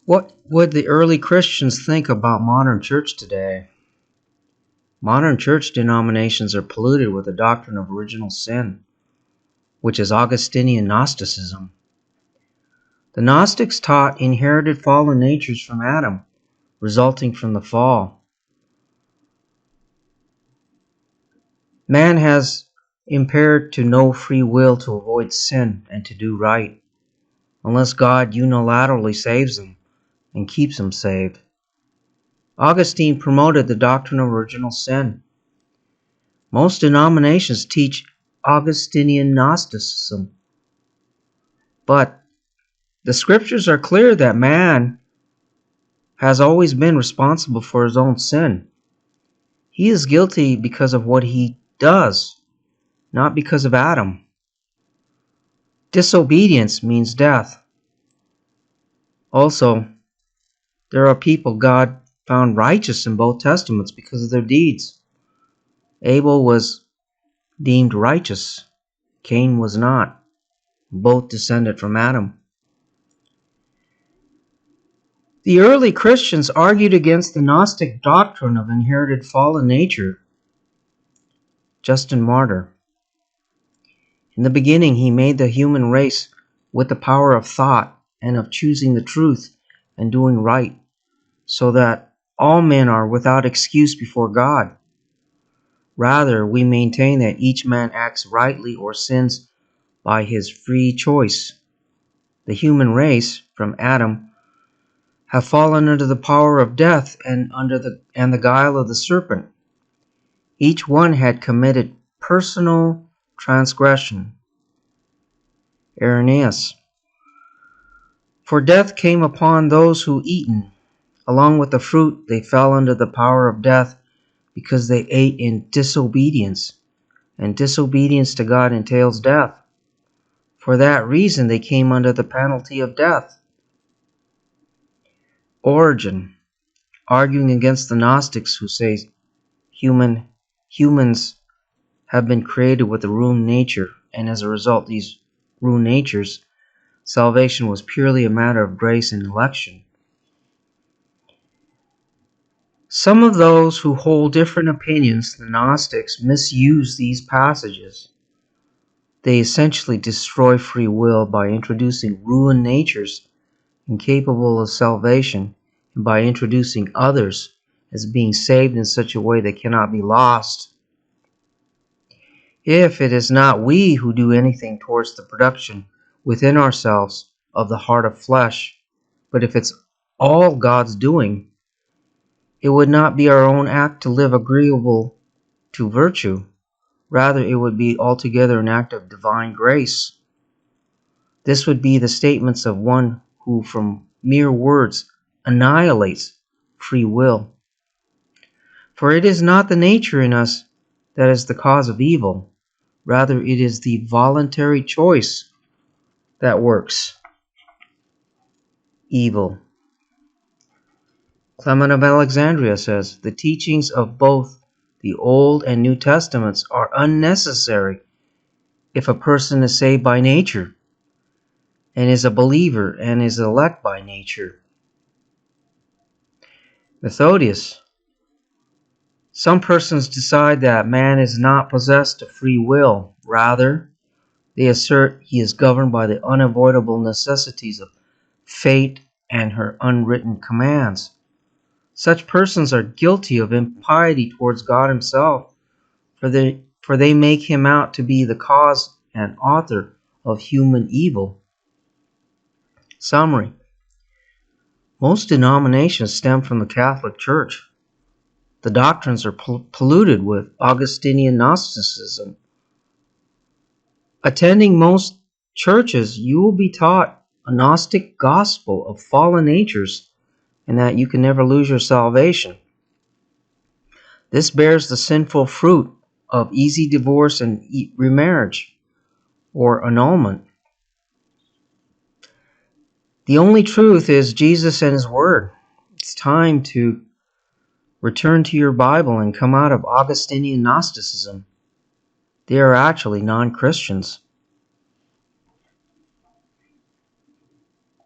What would the early Christians think about modern church today? Modern church denominations are polluted with the doctrine of original sin, which is Augustinian Gnosticism. The Gnostics taught inherited fallen natures from Adam, resulting from the fall. Man has impaired to no free will to avoid sin and to do right, unless God unilaterally saves him and keeps him saved. Augustine promoted the doctrine of original sin. Most denominations teach Augustinian Gnosticism, but the scriptures are clear that man has always been responsible for his own sin. He is guilty because of what he does, not because of Adam. Disobedience means death. Also, there are people God found righteous in both testaments because of their deeds. Abel was deemed righteous. Cain was not. Both descended from Adam. The early Christians argued against the Gnostic doctrine of inherited fallen nature. Justin Martyr. In the beginning, he made the human race with the power of thought and of choosing the truth and doing right, so that all men are without excuse before God. Rather, we maintain that each man acts rightly or sins by his free choice. The human race, from Adam, have fallen under the power of death and the guile of the serpent. Each one had committed personal transgression. Irenaeus. For death came upon those who eaten. Along with the fruit, they fell under the power of death because they ate in disobedience, and disobedience to God entails death. For that reason, they came under the penalty of death. Origen, arguing against the Gnostics who say humans have been created with a ruined nature, and as a result, these ruined natures, salvation was purely a matter of grace and election. Some of those who hold different opinions than the Gnostics misuse these passages. They essentially destroy free will by introducing ruined natures incapable of salvation, and by introducing others as being saved in such a way they cannot be lost. If it is not we who do anything towards the production within ourselves of the heart of flesh, but if it's all God's doing, it would not be our own act to live agreeable to virtue. Rather, it would be altogether an act of divine grace. This would be the statements of one who from mere words annihilates free will. For it is not the nature in us that is the cause of evil. Rather, it is the voluntary choice that works evil. Clement of Alexandria says, the teachings of both the Old and New Testaments are unnecessary if a person is saved by nature and is a believer and is elect by nature. Methodius. Some persons decide that man is not possessed of free will. Rather, they assert he is governed by the unavoidable necessities of fate and her unwritten commands. Such persons are guilty of impiety towards God himself, for they make him out to be the cause and author of human evil. Summary. Most denominations stem from the Catholic Church. The doctrines are polluted with Augustinian Gnosticism. Attending most churches, you will be taught a Gnostic gospel of fallen natures and that you can never lose your salvation. This bears the sinful fruit of easy divorce and remarriage or annulment. The only truth is Jesus and his word. It's time to return to your Bible and come out of Augustinian Gnosticism. They are actually non-Christians.